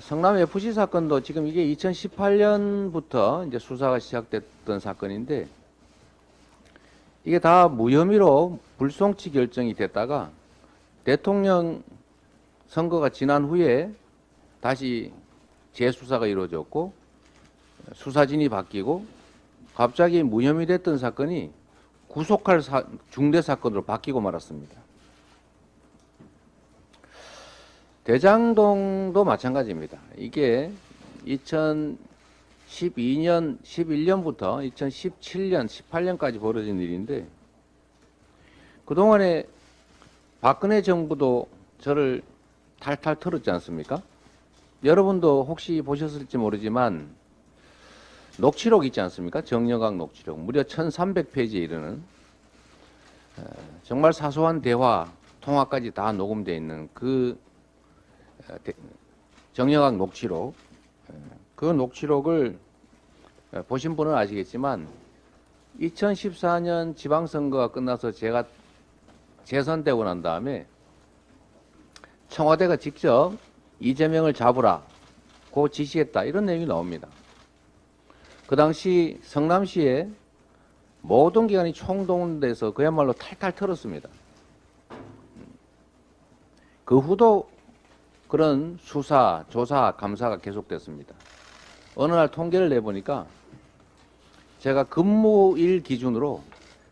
성남 FC 사건도 지금 이게 2018년부터 이제 수사가 시작됐던 사건인데 이게 다 무혐의로 불송치 결정이 됐다가 대통령 선거가 지난 후에 다시 재수사가 이루어졌고 수사진이 바뀌고 갑자기 무혐의 됐던 사건이 구속할 중대 사건으로 바뀌고 말았습니다. 대장동도 마찬가지입니다. 이게 2012년, 11년부터 2017년, 18년까지 벌어진 일인데 그동안에 박근혜 정부도 저를 탈탈 털었지 않습니까? 여러분도 혹시 보셨을지 모르지만 녹취록 있지 않습니까? 정영학 녹취록. 무려 1300페이지에 이르는 정말 사소한 대화, 통화까지 다 녹음되어 있는 그 정영학 녹취록. 그 녹취록을 보신 분은 아시겠지만 2014년 지방선거가 끝나서 제가 재선되고 난 다음에 청와대가 직접 이재명을 잡으라고 지시했다. 이런 내용이 나옵니다. 그 당시 성남시에 모든 기관이 총동원돼서 그야말로 탈탈 털었습니다. 그 후도 그런 수사, 조사, 감사가 계속됐습니다. 어느 날 통계를 내보니까 제가 근무일 기준으로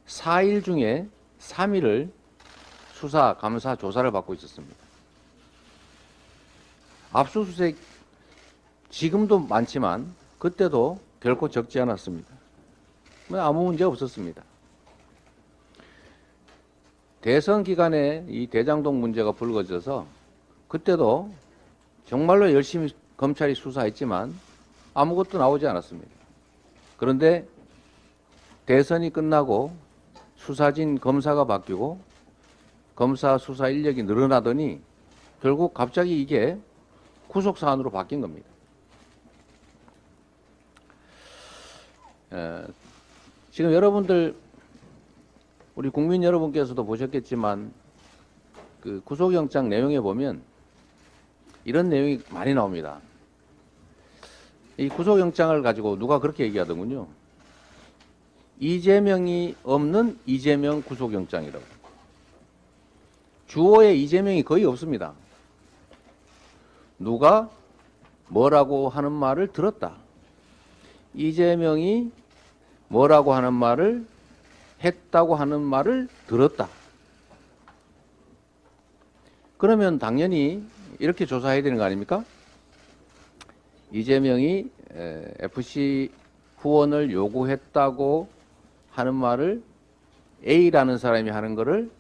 4일 중에 3일을 수사, 감사, 조사를 받고 있었습니다. 압수수색 지금도 많지만 그때도 결코 적지 않았습니다. 아무 문제 없었습니다. 대선 기간에 이 대장동 문제가 불거져서 그때도 정말로 열심히 검찰이 수사했지만 아무것도 나오지 않았습니다. 그런데 대선이 끝나고 수사진 검사가 바뀌고 검사 수사 인력이 늘어나더니 결국 갑자기 이게 구속사안으로 바뀐 겁니다. 지금 여러분들 우리 국민 여러분께서도 보셨겠지만 그 구속영장 내용에 보면 이런 내용이 많이 나옵니다. 이 구속영장을 가지고 누가 그렇게 얘기하더군요. 이재명이 없는 이재명 구속영장이라고. 주어에 이재명이 거의 없습니다. 누가 뭐라고 하는 말을 들었다. 이재명이 뭐라고 하는 말을 했다고 하는 말을 들었다. 그러면 당연히 이렇게 조사해야 되는 거 아닙니까? 이재명이 FC 후원을 요구했다고 하는 말을 A라는 사람이 하는 거를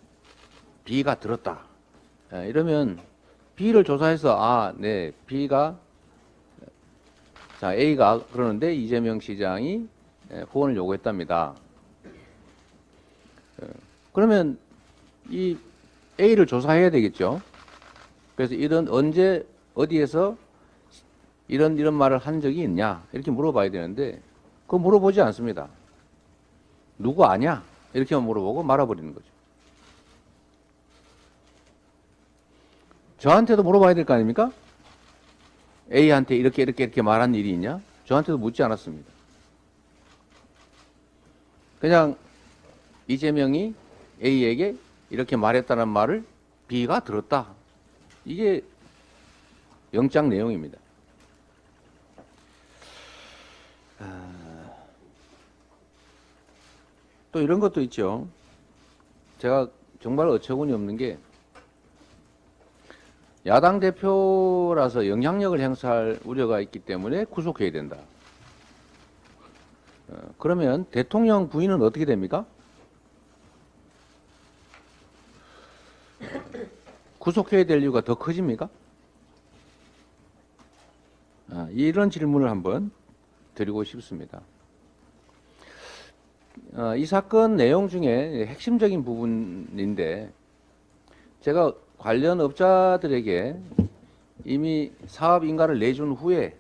B가 들었다. 이러면 B를 조사해서 네, B가 A가 그러는데 이재명 시장이 후원을 요구했답니다. 그러면 이 A를 조사해야 되겠죠. 그래서 언제 어디에서 이런 말을 한 적이 있냐 이렇게 물어봐야 되는데 그거 물어보지 않습니다. 누구 아냐 이렇게만 물어보고 말아버리는 거죠. 저한테도 물어봐야 될 거 아닙니까? A한테 이렇게 말한 일이 있냐? 저한테도 묻지 않았습니다. 그냥 이재명이 A에게 이렇게 말했다는 말을 B가 들었다. 이게 영장 내용입니다. 또 이런 것도 있죠. 제가 정말 어처구니 없는 게 야당 대표라서 영향력을 행사할 우려가 있기 때문에 구속해야 된다. 그러면 대통령 부인은 어떻게 됩니까? 구속해야 될 이유가 더 커집니까? 이런 질문을 한번 드리고 싶습니다. 이 사건 내용 중에 핵심적인 부분인데 제가 관련 업자들에게 이미 사업 인가를 내준 후에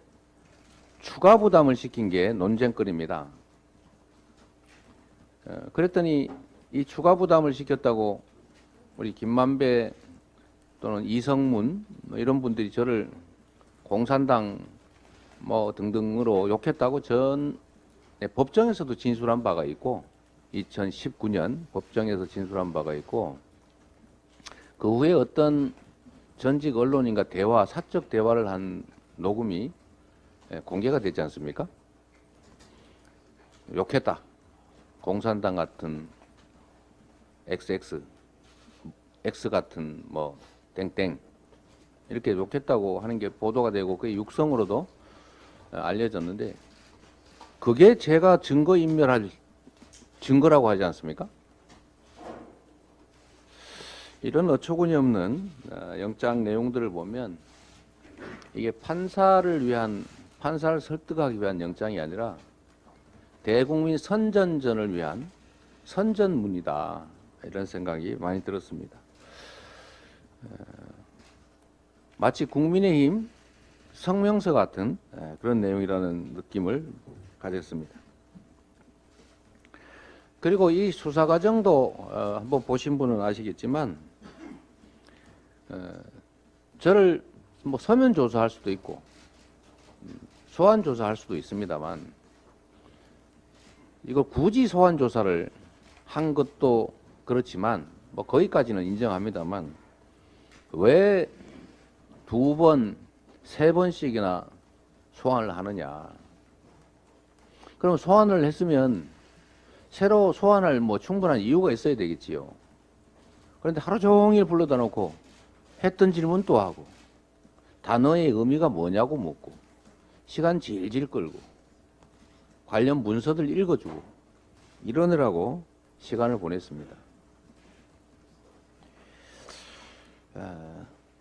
추가 부담을 시킨 게 논쟁거리입니다. 그랬더니 이 추가 부담을 시켰다고 우리 김만배 또는 이성문 이런 분들이 저를 공산당 뭐 등등으로 욕했다고 법정에서도 진술한 바가 있고 2019년 법정에서 진술한 바가 있고 그 후에 어떤 전직 언론인과 사적 대화를 한 녹음이 공개가 되지 않습니까? 욕했다. 공산당 같은 XX, X 같은 뭐 땡땡 이렇게 욕했다고 하는 게 보도가 되고 그게 육성으로도 알려졌는데 그게 제가 증거인멸할 증거라고 하지 않습니까? 이런 어처구니 없는 영장 내용들을 보면 이게 판사를 설득하기 위한 영장이 아니라 대국민 선전전을 위한 선전문이다. 이런 생각이 많이 들었습니다. 마치 국민의힘 성명서 같은 그런 내용이라는 느낌을 가졌습니다. 그리고 이 수사 과정도 한번 보신 분은 아시겠지만 저를 뭐 서면 조사할 수도 있고 소환 조사할 수도 있습니다만 이걸 굳이 소환 조사를 한 것도 그렇지만 뭐 거기까지는 인정합니다만 왜 2번, 3번씩이나 소환을 하느냐. 그럼 소환을 했으면 새로 소환할 뭐 충분한 이유가 있어야 되겠지요. 그런데 하루 종일 불러다 놓고 했던 질문 또 하고 단어의 의미가 뭐냐고 묻고 시간 질질 끌고 관련 문서들 읽어주고 이러느라고 시간을 보냈습니다.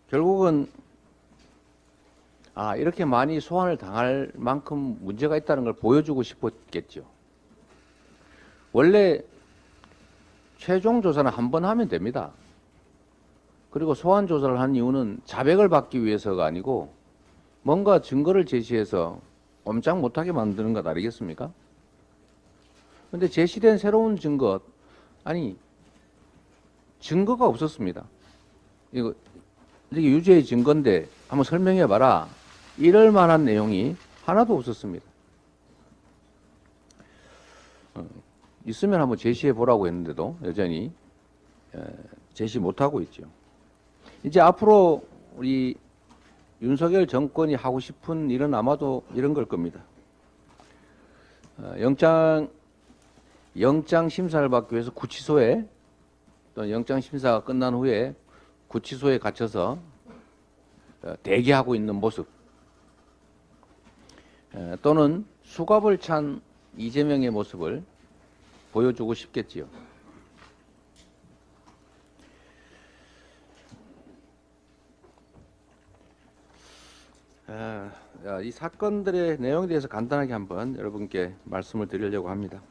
결국은 이렇게 많이 소환을 당할 만큼 문제가 있다는 걸 보여주고 싶었겠죠. 원래 최종 조사는 한 번 하면 됩니다. 그리고 소환 조사를 한 이유는 자백을 받기 위해서가 아니고 뭔가 증거를 제시해서 꼼짝 못하게 만드는 것 아니겠습니까? 그런데 제시된 새로운 증거, 증거가 없었습니다. 이게 유죄의 증거인데 한번 설명해 봐라. 이럴 만한 내용이 하나도 없었습니다. 있으면 한번 제시해 보라고 했는데도 여전히 제시 못하고 있죠. 이제 앞으로 우리 윤석열 정권이 하고 싶은 일은 아마도 이런 걸 겁니다. 영장 심사를 받기 위해서 구치소에 또 영장 심사가 끝난 후에 구치소에 갇혀서 대기하고 있는 모습 또는 수갑을 찬 이재명의 모습을 보여주고 싶겠지요. 이 사건들의 내용에 대해서 간단하게 한번 여러분께 말씀을 드리려고 합니다.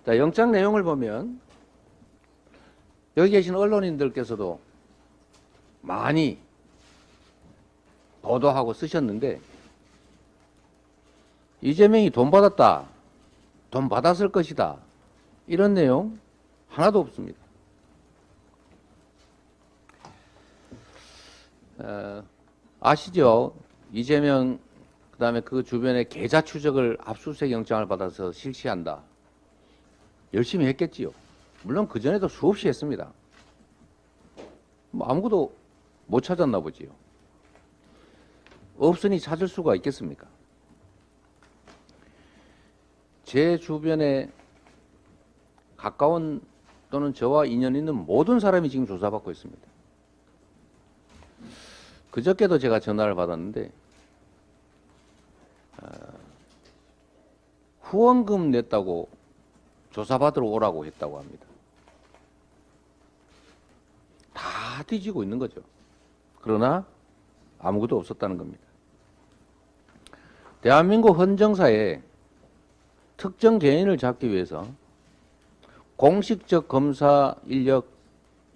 자, 영장 내용을 보면 여기 계신 언론인들께서도 많이 보도하고 쓰셨는데 이재명이 돈 받았다, 돈 받았을 것이다 이런 내용 하나도 없습니다. 아시죠? 이재명 그다음에 그 주변의 계좌 추적을 압수수색 영장을 받아서 실시한다. 열심히 했겠지요. 물론 그전에도 수없이 했습니다. 뭐 아무것도 못 찾았나 보지요. 없으니 찾을 수가 있겠습니까? 제 주변에 가까운 또는 저와 인연 있는 모든 사람이 지금 조사받고 있습니다. 그저께도 제가 전화를 받았는데 후원금 냈다고 조사받으러 오라고 했다고 합니다. 다 뒤지고 있는 거죠. 그러나 아무것도 없었다는 겁니다. 대한민국 헌정사에 특정 개인을 잡기 위해서 공식적 검사 인력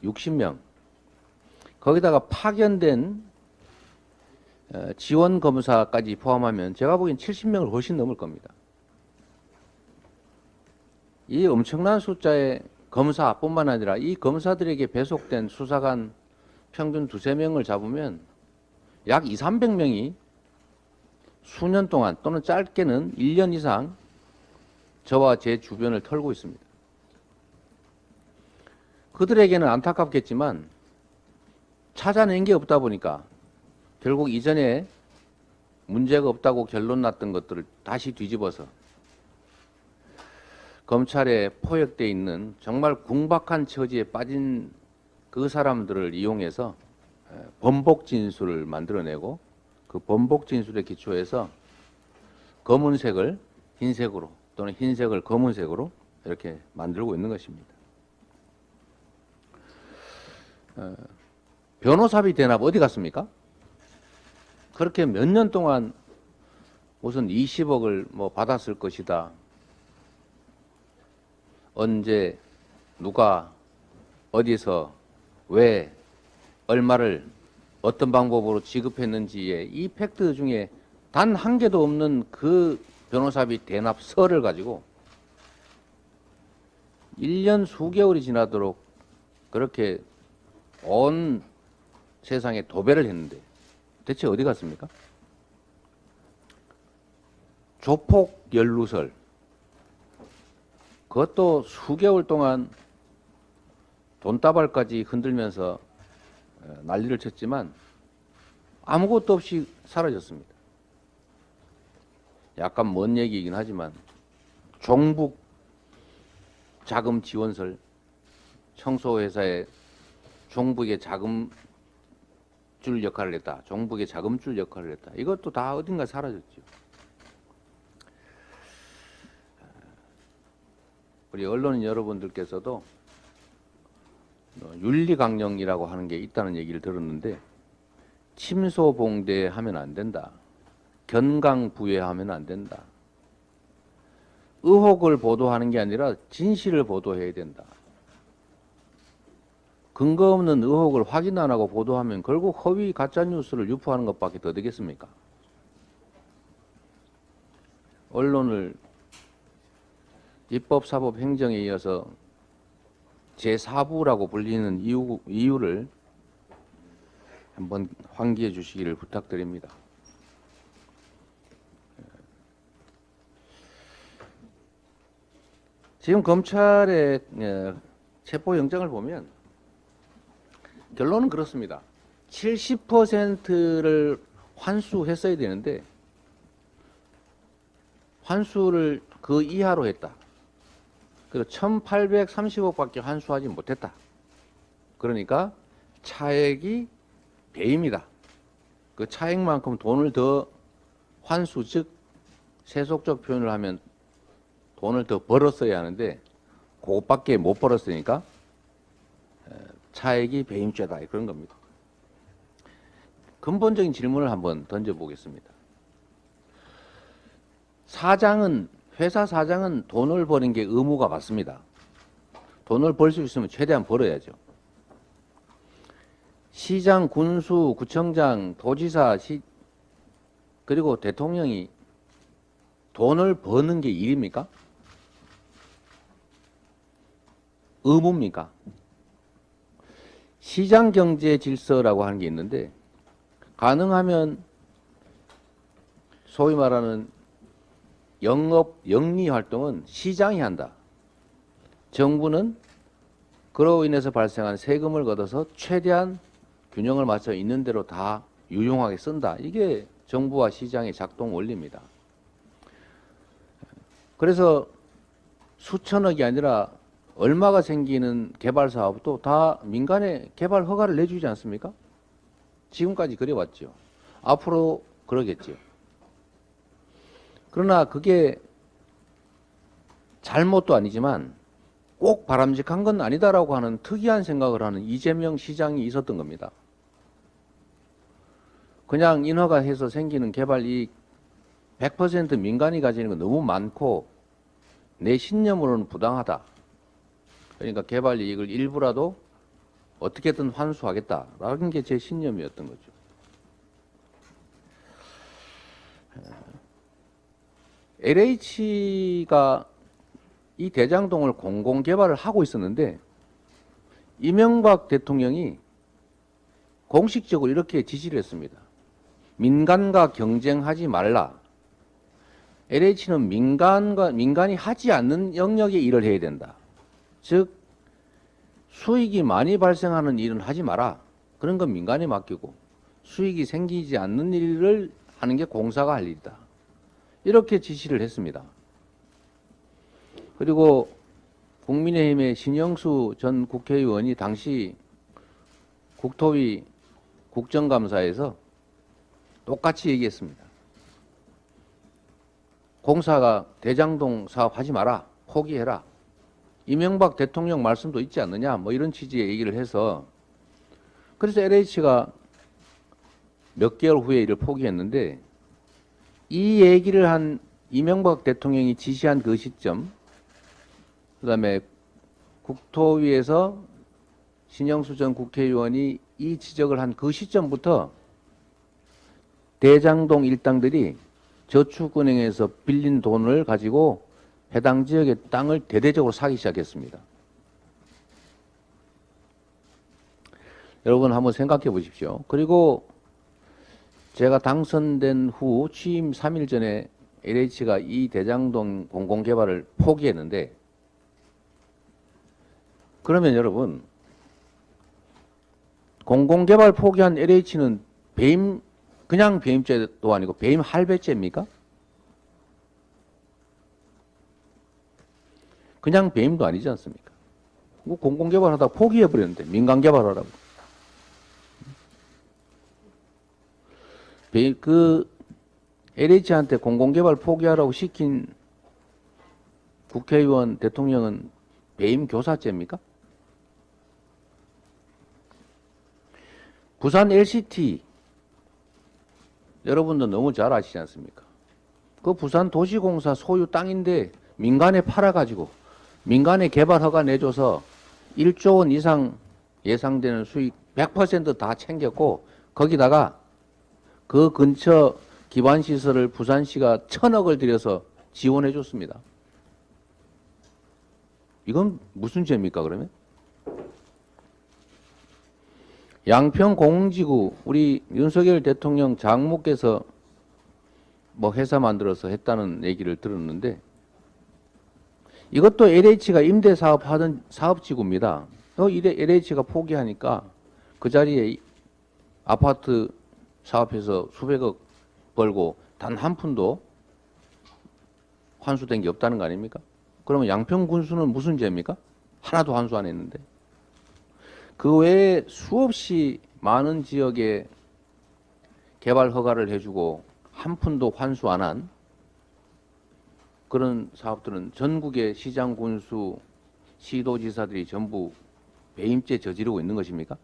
60명, 거기다가 파견된 지원 검사까지 포함하면 제가 보기엔 70명을 훨씬 넘을 겁니다. 이 엄청난 숫자의 검사뿐만 아니라 이 검사들에게 배속된 수사관 평균 2~3명을 잡으면 약 200~300명이 수년 동안 또는 짧게는 1년 이상 저와 제 주변을 털고 있습니다. 그들에게는 안타깝겠지만 찾아낸 게 없다 보니까 결국 이전에 문제가 없다고 결론 났던 것들을 다시 뒤집어서 검찰에 포획되어 있는 정말 궁박한 처지에 빠진 그 사람들을 이용해서 번복 진술을 만들어내고 그 번복 진술에 기초해서 검은색을 흰색으로 또는 흰색을 검은색으로 이렇게 만들고 있는 것입니다. 변호사비 대납 어디 갔습니까? 그렇게 몇 년 동안 무슨 20억을 뭐 받았을 것이다. 언제, 누가, 어디서, 왜, 얼마를 어떤 방법으로 지급했는지의 이 팩트 중에 단 한 개도 없는 그 변호사비 대납서를 가지고 1년 수개월이 지나도록 그렇게 온 세상에 도배를 했는데 대체 어디 갔습니까? 조폭 연루설, 그것도 수개월 동안 돈다발까지 흔들면서 난리를 쳤지만 아무것도 없이 사라졌습니다. 약간 먼 얘기이긴 하지만 종북 자금 지원설, 청소회사에 종북의 자금줄 역할을 했다. 종북의 자금줄 역할을 했다. 이것도 다 어딘가 사라졌죠. 우리 언론인 여러분들께서도 윤리강령이라고 하는 게 있다는 얘기를 들었는데 침소봉대하면 안 된다. 견강부회하면 안 된다. 의혹을 보도하는 게 아니라 진실을 보도해야 된다. 근거 없는 의혹을 확인 안 하고 보도하면 결국 허위 가짜뉴스를 유포하는 것밖에 더 되겠습니까? 언론을 입법, 사법, 행정에 이어서 제4부라고 불리는 이유를 한번 환기해 주시기를 부탁드립니다. 지금 검찰의 체포영장을 보면 결론은 그렇습니다. 70%를 환수했어야 되는데 환수를 그 이하로 했다. 그리고 1,830억밖에 환수하지 못했다. 그러니까 차액이 배임이다. 그 차액만큼 돈을 더 환수, 즉 세속적 표현을 하면 돈을 더 벌었어야 하는데 그것밖에 못 벌었으니까 차액이 배임죄다. 그런 겁니다. 근본적인 질문을 한번 던져보겠습니다. 회사 사장은 돈을 버는 게 의무가 맞습니다. 돈을 벌 수 있으면 최대한 벌어야죠. 시장, 군수, 구청장, 도지사, 그리고 대통령이 돈을 버는 게 일입니까? 의무입니까? 시장 경제 질서라고 하는 게 있는데 가능하면 소위 말하는 영리 활동은 시장이 한다. 정부는 그로 인해서 발생한 세금을 걷어서 최대한 균형을 맞춰 있는 대로 다 유용하게 쓴다. 이게 정부와 시장의 작동 원리입니다. 그래서 수천억이 아니라 얼마가 생기는 개발 사업도 다 민간에 개발 허가를 내주지 않습니까? 지금까지 그래왔죠. 앞으로 그러겠죠. 그러나 그게 잘못도 아니지만 꼭 바람직한 건 아니다라고 하는 특이한 생각을 하는 이재명 시장이 있었던 겁니다. 그냥 인허가 해서 생기는 개발 이익 100% 민간이 가지는 건 너무 많고 내 신념으로는 부당하다. 그러니까 개발 이익을 일부라도 어떻게든 환수하겠다라는 게 제 신념이었던 거죠. LH가 이 대장동을 공공 개발을 하고 있었는데 이명박 대통령이 공식적으로 이렇게 지시를 했습니다. 민간과 경쟁하지 말라. LH는 민간이 하지 않는 영역의 일을 해야 된다. 즉 수익이 많이 발생하는 일은 하지 마라. 그런 건 민간에 맡기고 수익이 생기지 않는 일을 하는 게 공사가 할 일이다. 이렇게 지시를 했습니다. 그리고 국민의힘의 신영수 전 국회의원이 당시 국토위 국정감사에서 똑같이 얘기했습니다. 공사가 대장동 사업 하지 마라. 포기해라. 이명박 대통령 말씀도 있지 않느냐. 뭐 이런 취지의 얘기를 해서 그래서 LH가 몇 개월 후에 이를 포기했는데 이 얘기를 한 이명박 대통령이 지시한 그 시점 그다음에 국토위에서 신영수 전 국회의원이 이 지적을 한 그 시점부터 대장동 일당들이 저축은행에서 빌린 돈을 가지고 해당 지역의 땅을 대대적으로 사기 시작했습니다. 여러분 한번 생각해 보십시오. 그리고 제가 당선된 후 취임 3일 전에 LH가 이 대장동 공공개발을 포기했는데 그러면 여러분 공공개발 포기한 LH는 그냥 배임죄도 아니고 배임 할배죄입니까? 그냥 배임도 아니지 않습니까? 공공개발하다 포기해버렸는데 민간개발하라고. 그 LH한테 공공개발 포기하라고 시킨 국회의원 대통령은 배임 교사죄입니까? 부산 LCT 여러분도 너무 잘 아시지 않습니까? 그 부산 도시공사 소유 땅인데 민간에 팔아가지고 민간에 개발 허가 내줘서 1조 원 이상 예상되는 수익 100% 다 챙겼고 거기다가 그 근처 기반시설을 부산시가 1,000억을 들여서 지원해 줬습니다. 이건 무슨 죄입니까 그러면? 양평 공흥지구 우리 윤석열 대통령 장모께서 뭐 회사 만들어서 했다는 얘기를 들었는데 이것도 LH가 임대사업하던 사업지구입니다. LH가 포기하니까 그 자리에 아파트 사업해서 수백억 벌고 단 한 푼도 환수된 게 없다는 거 아닙니까? 그러면 양평군수는 무슨 죄입니까? 하나도 환수 안 했는데. 그 외에 수없이 많은 지역에 개발 허가를 해주고 한 푼도 환수 안 한 그런 사업들은 전국의 시장 군수, 시도지사들이 전부 배임죄 저지르고 있는 것입니까?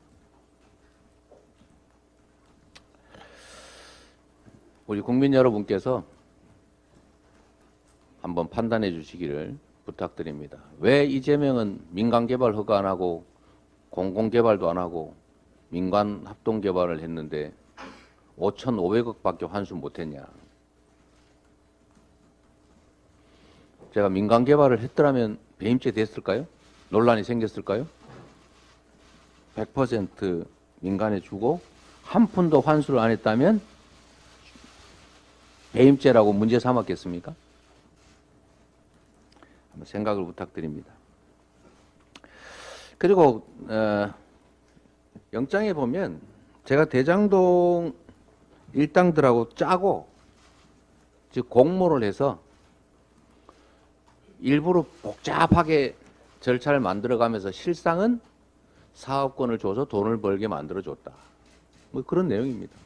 우리 국민 여러분께서 한번 판단해 주시기를 부탁드립니다. 왜 이재명은 민간개발 허가 안 하고 공공개발도 안 하고 민간 합동개발을 했는데 5,500억밖에 환수 못했냐? 제가 민간개발을 했더라면 배임죄 됐을까요? 논란이 생겼을까요? 100% 민간에 주고 한 푼도 환수를 안 했다면 배임죄라고 문제 삼았겠습니까? 한번 생각을 부탁드립니다. 그리고 영장에 보면 제가 대장동 일당들하고 짜고 즉 공모를 해서 일부러 복잡하게 절차를 만들어가면서 실상은 사업권을 줘서 돈을 벌게 만들어줬다. 뭐 그런 내용입니다.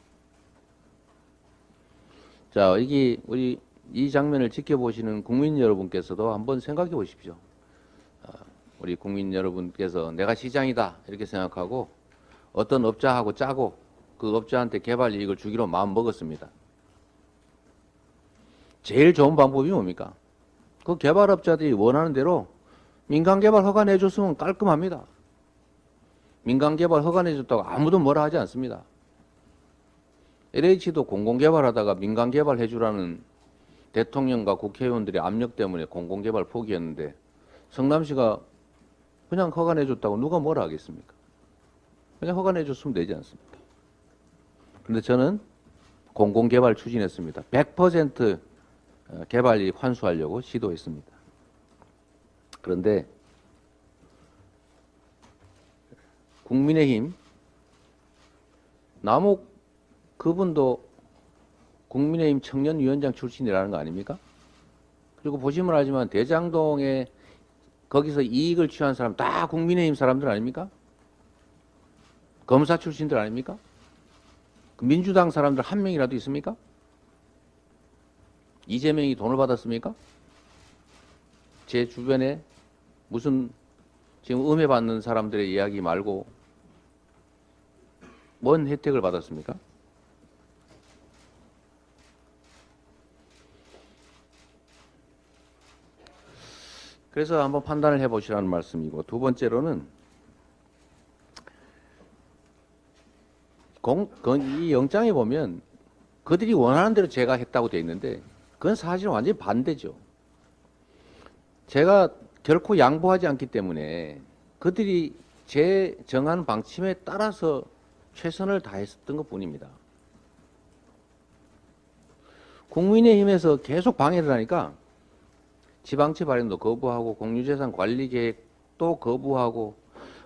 자, 이게 우리 이 장면을 지켜보시는 국민 여러분께서도 한번 생각해 보십시오. 우리 국민 여러분께서 내가 시장이다 이렇게 생각하고 어떤 업자하고 짜고 그 업자한테 개발 이익을 주기로 마음 먹었습니다. 제일 좋은 방법이 뭡니까? 그 개발업자들이 원하는 대로 민간개발 허가 내줬으면 깔끔합니다. 민간개발 허가 내줬다고 아무도 뭐라 하지 않습니다. LH도 공공개발하다가 민간개발 해주라는 대통령과 국회의원들의 압력 때문에 공공개발 포기했는데 성남시가 그냥 허가 내줬다고 누가 뭐라 하겠습니까? 그냥 허가 내줬으면 되지 않습니까? 그런데 저는 공공개발 추진했습니다. 100% 개발이익 환수하려고 시도했습니다. 그런데 국민의힘 남욱 그분도 국민의힘 청년위원장 출신이라는 거 아닙니까? 그리고 보시면 알지만 대장동에 거기서 이익을 취한 사람 다 국민의힘 사람들 아닙니까? 검사 출신들 아닙니까? 민주당 사람들 한 명이라도 있습니까? 이재명이 돈을 받았습니까? 제 주변에 무슨 지금 음해받는 사람들의 이야기 말고 뭔 혜택을 받았습니까? 그래서 한번 판단을 해보시라는 말씀이고, 두 번째로는 이 영장에 보면 그들이 원하는 대로 제가 했다고 되어 있는데 그건 사실은 완전히 반대죠. 제가 결코 양보하지 않기 때문에 그들이 제 정한 방침에 따라서 최선을 다했었던 것뿐입니다. 국민의힘에서 계속 방해를 하니까 지방채 발행도 거부하고 공유재산 관리 계획도 거부하고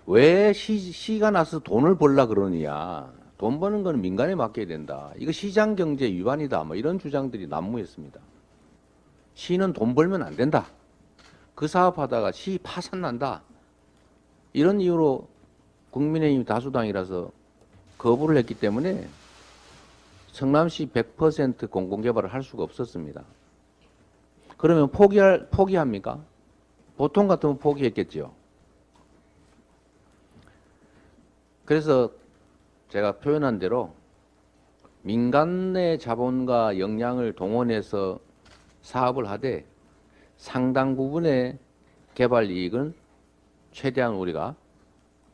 왜 시가 나서 돈을 벌라 그러느냐. 돈 버는 건 민간에 맡겨야 된다. 이거 시장경제 위반이다. 뭐 이런 주장들이 난무했습니다. 시는 돈 벌면 안 된다. 그 사업하다가 시 파산 난다. 이런 이유로 국민의힘 다수당이라서 거부를 했기 때문에 성남시 100% 공공개발을 할 수가 없었습니다. 그러면 포기합니까? 보통 같으면 포기했겠죠. 그래서 제가 표현한 대로 민간의 자본과 역량을 동원해서 사업을 하되 상당 부분의 개발 이익은 최대한 우리가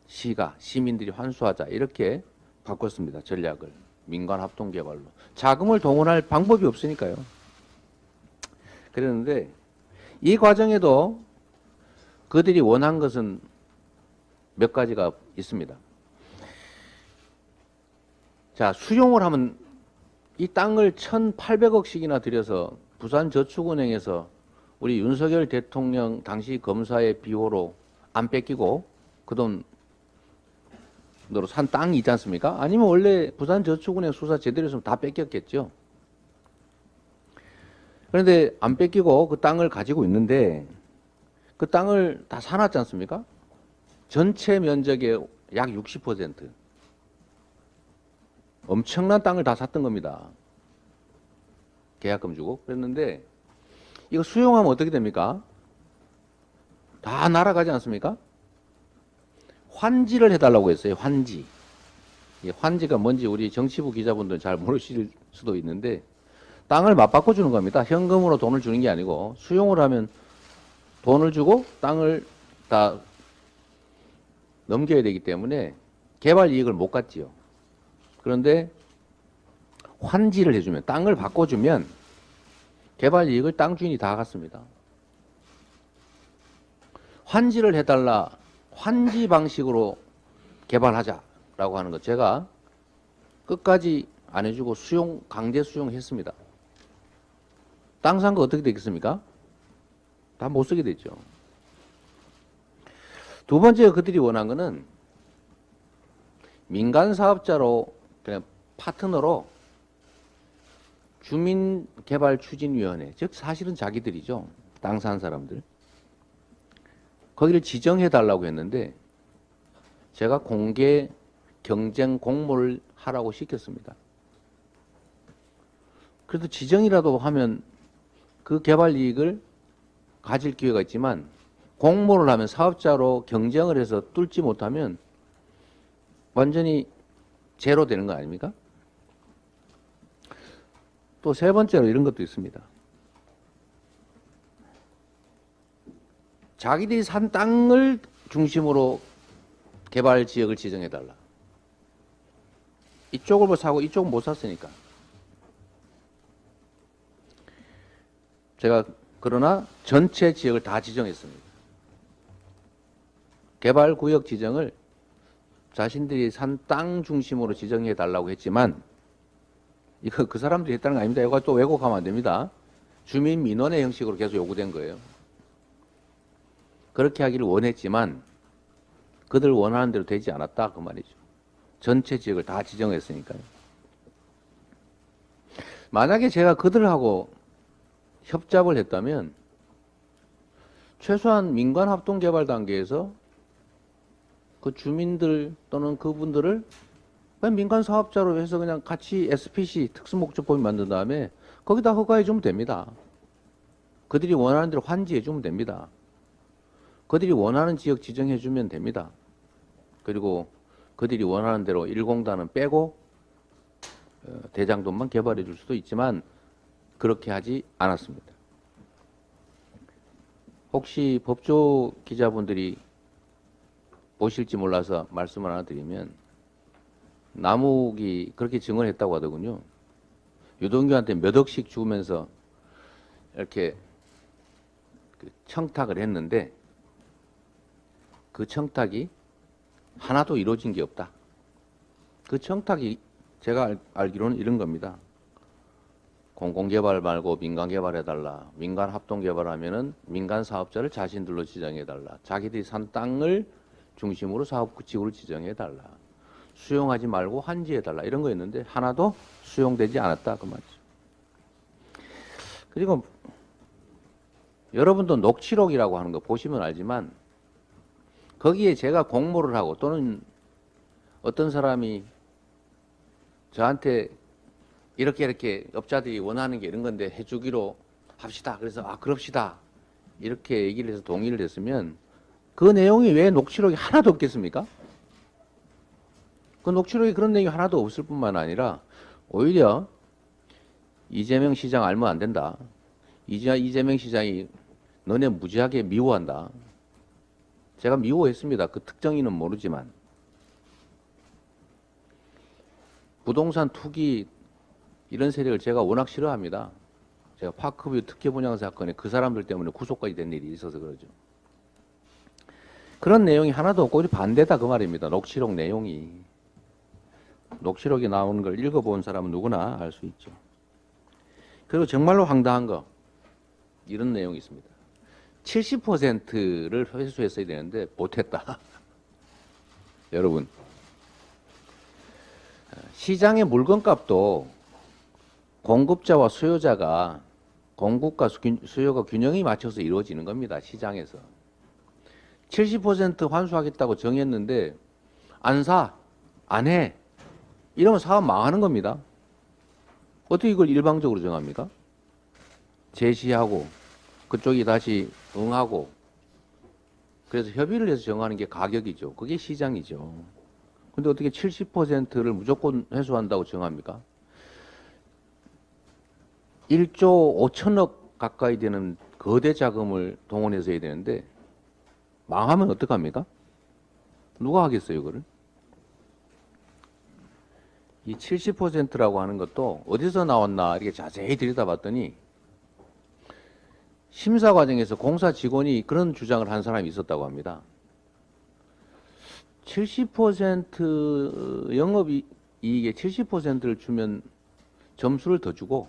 시민들이 환수하자 이렇게 바꿨습니다. 전략을 민간 합동 개발로. 자금을 동원할 방법이 없으니까요. 그랬는데 이 과정에도 그들이 원한 것은 몇 가지가 있습니다. 자, 수용을 하면 이 땅을 1,800억씩이나 들여서 부산저축은행에서 우리 윤석열 대통령 당시 검사의 비호로 안 뺏기고 그 돈으로 산 땅이 있지 않습니까? 아니면 원래 부산저축은행 수사 제대로 했으면 다 뺏겼겠죠. 그런데 안 뺏기고 그 땅을 가지고 있는데 그 땅을 다 사놨지 않습니까? 전체 면적의 약 60%. 엄청난 땅을 다 샀던 겁니다. 계약금 주고. 그랬는데 이거 수용하면 어떻게 됩니까? 다 날아가지 않습니까? 환지를 해달라고 했어요. 환지. 환지가 뭔지 우리 정치부 기자분들은 잘 모르실 수도 있는데 땅을 맞바꿔 주는 겁니다. 현금으로 돈을 주는 게 아니고 수용을 하면 돈을 주고 땅을 다 넘겨야 되기 때문에 개발 이익을 못 갖지요. 그런데 환지를 해주면 땅을 바꿔주면 개발 이익을 땅 주인이 다 갖습니다. 환지를 해달라. 환지 방식으로 개발하자라고 하는 것 제가 끝까지 안 해주고 강제 수용했습니다. 땅 산 거 어떻게 되겠습니까? 다 못 쓰게 됐죠. 두 번째 그들이 원한 거는 민간 사업자로 그냥 파트너로 주민개발추진위원회, 즉 사실은 자기들이죠. 땅 산 사람들. 거기를 지정해 달라고 했는데 제가 공개 경쟁 공모를 하라고 시켰습니다. 그래도 지정이라도 하면 그 개발 이익을 가질 기회가 있지만 공모를 하면 사업자로 경쟁을 해서 뚫지 못하면 완전히 제로 되는 거 아닙니까? 또 세 번째로 이런 것도 있습니다. 자기들이 산 땅을 중심으로 개발 지역을 지정해달라. 이쪽을 사고 이쪽은 못 샀으니까. 제가 그러나 전체 지역을 다 지정했습니다. 개발구역 지정을 자신들이 산 땅 중심으로 지정해달라고 했지만 이거 그 사람들이 했다는 거 아닙니다. 이거 또 왜곡하면 안 됩니다. 주민 민원의 형식으로 계속 요구된 거예요. 그렇게 하기를 원했지만 그들 원하는 대로 되지 않았다 그 말이죠. 전체 지역을 다 지정했으니까요. 만약에 제가 그들하고 협잡을 했다면 최소한 민간 합동 개발 단계에서 그 주민들 또는 그분들을 그냥 민간 사업자로 해서 그냥 같이 SPC 특수목적법인 만든 다음에 거기다 허가해 주면 됩니다. 그들이 원하는 대로 환지해 주면 됩니다. 그들이 원하는 지역 지정해 주면 됩니다. 그리고 그들이 원하는 대로 1공단은 빼고 대장동만 개발해 줄 수도 있지만 그렇게 하지 않았습니다. 혹시 법조 기자분들이 보실지 몰라서 말씀을 하나 드리면 남욱이 그렇게 증언했다고 하더군요. 유동규한테 몇 억씩 주면서 이렇게 청탁을 했는데 그 청탁이 하나도 이루어진 게 없다. 그 청탁이 제가 알기로는 이런 겁니다. 공공개발 말고 민간개발해달라. 민간 합동개발하면은 민간 사업자를 자신들로 지정해달라. 자기들이 산 땅을 중심으로 사업구역으로 지정해달라. 수용하지 말고 환지해달라. 이런 거였는데 하나도 수용되지 않았다. 그 말이죠. 그리고 여러분도 녹취록이라고 하는 거 보시면 알지만 거기에 제가 공모를 하고 또는 어떤 사람이 저한테 이렇게 업자들이 원하는 게 이런 건데 해주기로 합시다. 그래서 그럽시다. 이렇게 얘기를 해서 동의를 했으면 그 내용이 왜 녹취록이 하나도 없겠습니까? 그 녹취록에 그런 내용이 하나도 없을 뿐만 아니라 오히려 이재명 시장 알면 안 된다. 이재명 시장이 너네 무지하게 미워한다. 제가 미워했습니다. 그 특정인은 모르지만. 부동산 투기 이런 세력을 제가 워낙 싫어합니다. 제가 파크뷰 특혜 분양 사건에 그 사람들 때문에 구속까지 된 일이 있어서 그러죠. 그런 내용이 하나도 없고 반대다 그 말입니다. 녹취록 내용이. 녹취록이 나오는 걸 읽어본 사람은 누구나 알 수 있죠. 그리고 정말로 황당한 거 이런 내용이 있습니다. 70%를 회수했어야 되는데 못했다. 여러분 시장의 물건값도 공급자와 수요자가 공급과 수요가 균형이 맞춰서 이루어지는 겁니다. 시장에서 70% 환수하겠다고 정했는데 안 사, 안 해. 이러면 사업 망하는 겁니다. 어떻게 이걸 일방적으로 정합니까? 제시하고 그쪽이 다시 응하고 그래서 협의를 해서 정하는 게 가격이죠. 그게 시장이죠. 근데 어떻게 70%를 무조건 회수한다고 정합니까? 1조 5천억 가까이 되는 거대 자금을 동원해서 해야 되는데 망하면 어떡합니까? 누가 하겠어요, 이거를? 이 70%라고 하는 것도 어디서 나왔나 이렇게 자세히 들여다봤더니 심사 과정에서 공사 직원이 그런 주장을 한 사람이 있었다고 합니다. 70% 영업이익의 70%를 주면 점수를 더 주고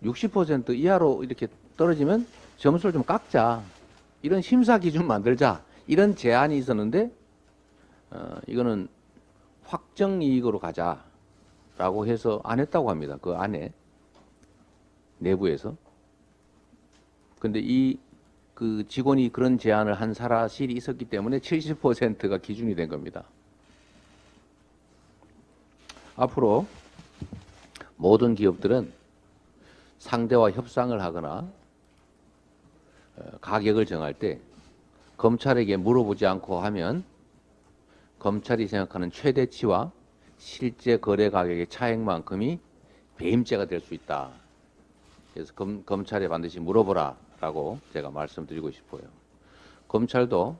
60% 이하로 이렇게 떨어지면 점수를 좀 깎자. 이런 심사 기준 만들자. 이런 제안이 있었는데 이거는 확정 이익으로 가자라고 해서 안 했다고 합니다. 그 안에 내부에서. 근데 그 직원이 그런 제안을 한 사실이 있었기 때문에 70%가 기준이 된 겁니다. 앞으로 모든 기업들은 상대와 협상을 하거나 가격을 정할 때 검찰에게 물어보지 않고 하면 검찰이 생각하는 최대치와 실제 거래 가격의 차액만큼이 배임죄가 될 수 있다. 그래서 검찰에 반드시 물어보라 라고 제가 말씀드리고 싶어요. 검찰도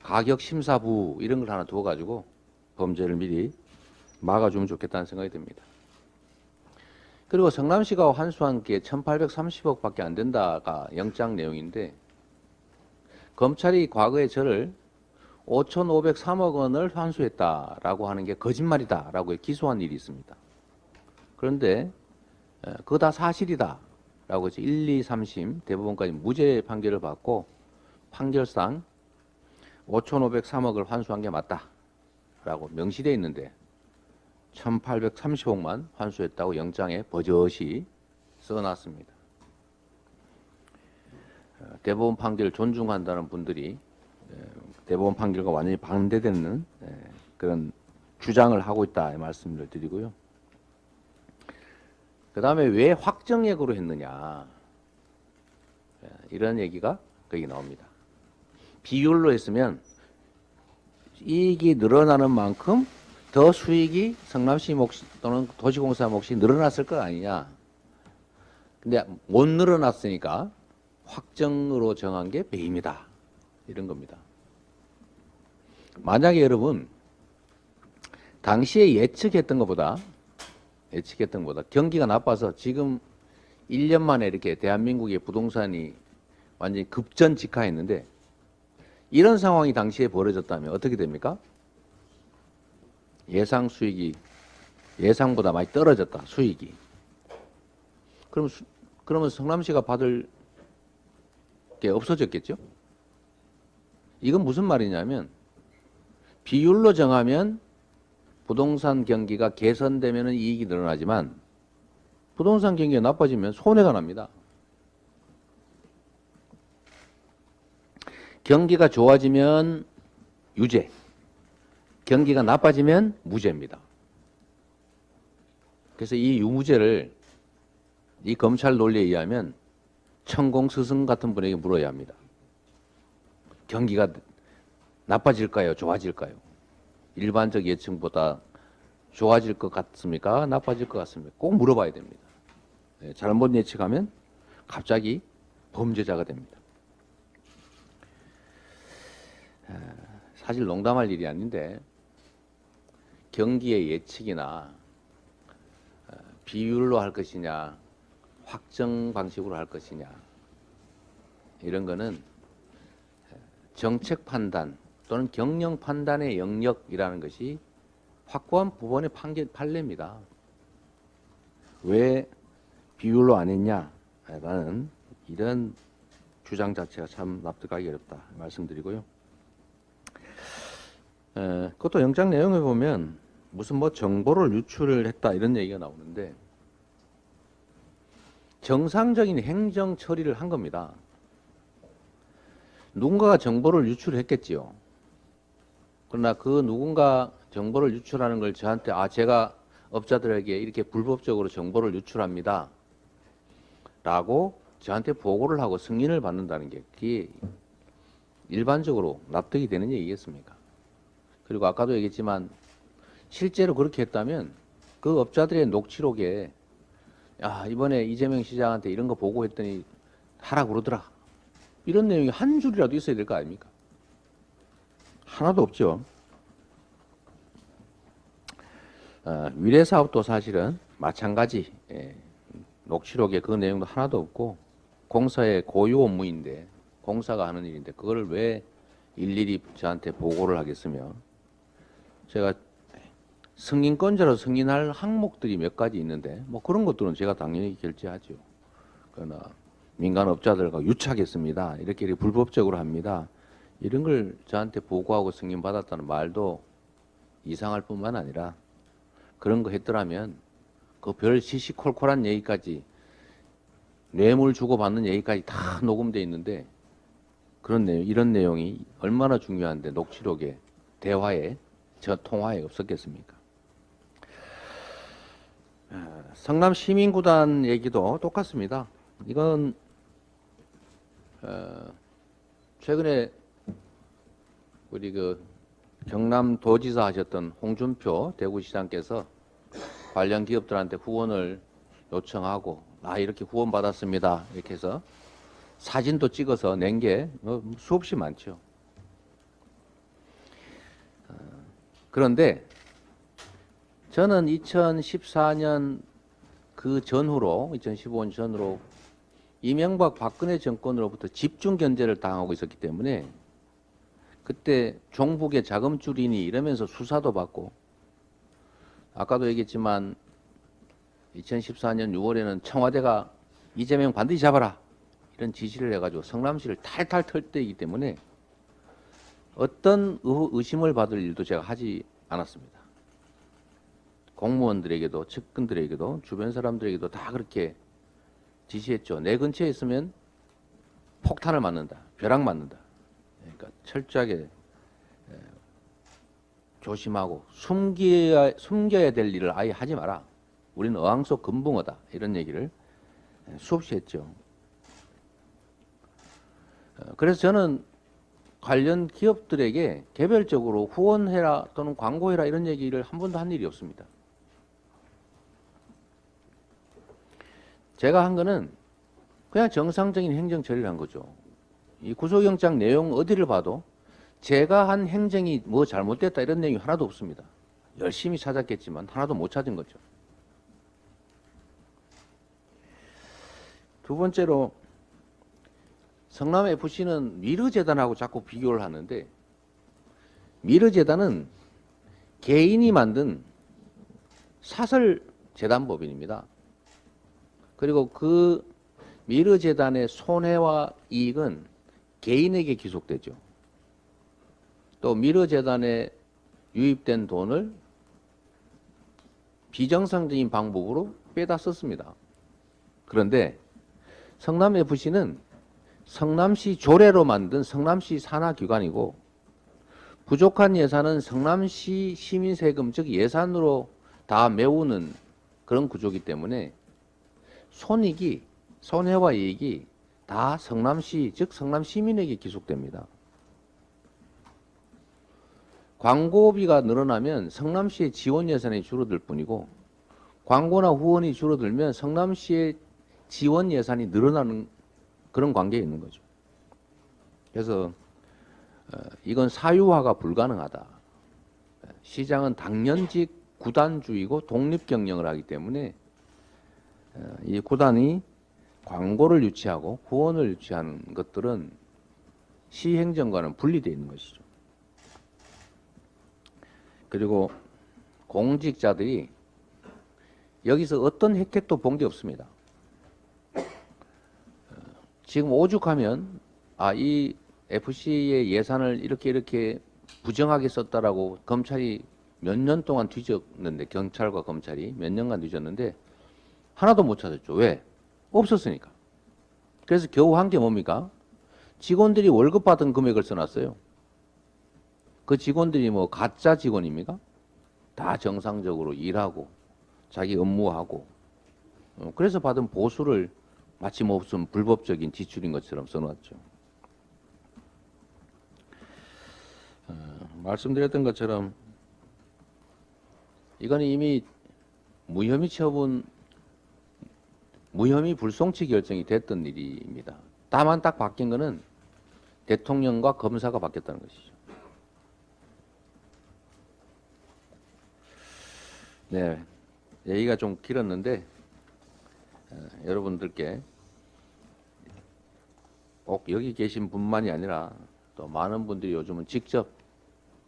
가격심사부 이런 걸 하나 두어가지고 범죄를 미리 막아주면 좋겠다는 생각이 듭니다. 그리고 성남시가 환수한 게 1830억 밖에 안 된다가 영장 내용인데 검찰이 과거에 저를 5,503억 원을 환수했다라고 하는 게 거짓말이다라고 기소한 일이 있습니다. 그런데 그거 다 사실이다 라고 해서 1, 2, 3심 대법원까지 무죄 판결을 받고 판결상 5,503억을 환수한 게 맞다 라고 명시되어 있는데 1,830억만 환수했다고 영장에 버젓이 써놨습니다. 대법원 판결을 존중한다는 분들이 대법원 판결과 완전히 반대되는 그런 주장을 하고 있다 이 말씀을 드리고요. 그 다음에 왜 확정액으로 했느냐 이런 얘기가 거기 나옵니다. 비율로 했으면 이익이 늘어나는 만큼 더 수익이 성남시 몫 또는 도시공사 몫이 늘어났을 거 아니냐. 근데 못 늘어났으니까 확정으로 정한 게 배임이다 이런 겁니다. 만약에 여러분 당시에 예측했던 것보다 경기가 나빠서 지금 1년 만에 이렇게 대한민국의 부동산이 완전히 급전직하했는데 이런 상황이 당시에 벌어졌다면 어떻게 됩니까? 예상 수익이 예상보다 많이 떨어졌다. 수익이. 그러면 성남시가 받을 게 없어졌겠죠? 이건 무슨 말이냐면 비율로 정하면 부동산 경기가 개선되면 이익이 늘어나지만 부동산 경기가 나빠지면 손해가 납니다. 경기가 좋아지면 유죄, 경기가 나빠지면 무죄입니다. 그래서 이 유무죄를 이 검찰 논리에 의하면 천공스승 같은 분에게 물어야 합니다. 경기가 나빠질까요? 좋아질까요? 일반적 예측보다 좋아질 것 같습니까? 나빠질 것 같습니까? 꼭 물어봐야 됩니다. 잘못 예측하면 갑자기 범죄자가 됩니다. 사실 농담할 일이 아닌데 경기의 예측이나 비율로 할 것이냐 확정 방식으로 할 것이냐 이런 거는 정책 판단 또는 경영 판단의 영역이라는 것이 확고한 법원의 판례입니다. 왜 비율로 안 했냐라는 이런 주장 자체가 참 납득하기 어렵다 말씀드리고요. 그것도 영장 내용에 보면 무슨 뭐 정보를 유출을 했다 이런 얘기가 나오는데 정상적인 행정 처리를 한 겁니다. 누군가가 정보를 유출했겠지요. 그러나 그 누군가 정보를 유출하는 걸 저한테 제가 업자들에게 이렇게 불법적으로 정보를 유출합니다 라고 저한테 보고를 하고 승인을 받는다는 게 그게 일반적으로 납득이 되는 얘기겠습니까? 그리고 아까도 얘기했지만 실제로 그렇게 했다면 그 업자들의 녹취록에 이번에 이재명 시장한테 이런 거 보고했더니 하라 그러더라 이런 내용이 한 줄이라도 있어야 될 거 아닙니까? 하나도 없죠. 위례사업도 사실은 마찬가지 녹취록에 그 내용도 하나도 없고 공사의 고유 업무인데 공사가 하는 일인데 그거를 왜 일일이 저한테 보고를 하겠으며 제가 승인권자로 승인할 항목들이 몇 가지 있는데 뭐 그런 것들은 제가 당연히 결제하죠. 그러나 민간업자들과 유착했습니다. 이렇게 불법적으로 합니다. 이런 걸 저한테 보고하고 승인받았다는 말도 이상할 뿐만 아니라 그런 거 했더라면 그 별 시시콜콜한 얘기까지 뇌물 주고받는 얘기까지 다 녹음되어 있는데 그런 내용, 이런 내용이 얼마나 중요한데 녹취록에 대화에 저 통화에 없었겠습니까? 성남 시민구단 얘기도 똑같습니다. 이건 최근에 우리 그 경남도지사 하셨던 홍준표 대구시장께서 관련 기업들한테 후원을 요청하고 이렇게 후원 받았습니다 이렇게 해서 사진도 찍어서 낸 게 수없이 많죠. 그런데 저는 2014년 그 전후로 2015년 전후로 이명박 박근혜 정권으로부터 집중 견제를 당하고 있었기 때문에 그때 종북의 자금줄이니 이러면서 수사도 받고 아까도 얘기했지만 2014년 6월에는 청와대가 이재명 반드시 잡아라 이런 지시를 해가지고 성남시를 탈탈 털 때이기 때문에 어떤 의심을 받을 일도 제가 하지 않았습니다. 공무원들에게도 측근들에게도 주변 사람들에게도 다 그렇게 지시했죠. 내 근처에 있으면 폭탄을 맞는다, 벼락 맞는다. 그러니까 철저하게 조심하고 숨겨야 될 일을 아예 하지 마라. 우리는 어항 속 금붕어다. 이런 얘기를 수없이 했죠. 그래서 저는 관련 기업들에게 개별적으로 후원해라 또는 광고해라 이런 얘기를 한 번도 한 일이 없습니다. 제가 한 거는 그냥 정상적인 행정 처리를 한 거죠. 이 구속영장 내용 어디를 봐도 제가 한 행정이 뭐 잘못됐다 이런 내용이 하나도 없습니다. 열심히 찾았겠지만 하나도 못 찾은 거죠. 두 번째로 성남FC는 미르재단하고 자꾸 비교를 하는데 미르재단은 개인이 만든 사설재단법인입니다. 그리고 그 미르재단의 손해와 이익은 개인에게 귀속되죠. 또 미르재단에 유입된 돈을 비정상적인 방법으로 빼다 썼습니다. 그런데 성남FC는 성남시 조례로 만든 성남시 산하기관이고 부족한 예산은 성남시 시민세금 즉 예산으로 다 메우는 그런 구조이기 때문에 손해와 이익이 다 성남시 즉 성남 시민에게 귀속됩니다. 광고비가 늘어나면 성남시의 지원 예산이 줄어들 뿐이고 광고나 후원이 줄어들면 성남시의 지원 예산이 늘어나는 그런 관계에 있는 거죠. 그래서 이건 사유화가 불가능하다. 시장은 당연직 구단주의고 독립경영을 하기 때문에 이 구단이 광고를 유치하고 후원을 유치하는 것들은 시행정과는 분리되어 있는 것이죠. 그리고 공직자들이 여기서 어떤 혜택도 본 게 없습니다. 지금 오죽하면 이 FC의 예산을 이렇게 부정하게 썼다라고 검찰이 몇 년 동안 뒤졌는데 경찰과 검찰이 몇 년간 뒤졌는데 하나도 못 찾았죠. 왜? 없었으니까. 그래서 겨우 한 게 뭡니까? 직원들이 월급 받은 금액을 써놨어요. 그 직원들이 뭐 가짜 직원입니까? 다 정상적으로 일하고 자기 업무하고 그래서 받은 보수를 마치 무슨 불법적인 지출인 것처럼 써놨죠. 말씀드렸던 것처럼 이건 이미 무혐의 처분, 무혐의 불송치 결정이 됐던 일입니다. 다만 딱 바뀐 거는 대통령과 검사가 바뀌었다는 것이죠. 네, 얘기가 좀 길었는데 여러분들께 꼭 여기 계신 분만이 아니라 또 많은 분들이 요즘은 직접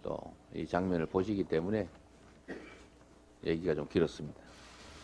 또 이 장면을 보시기 때문에 얘기가 좀 길었습니다.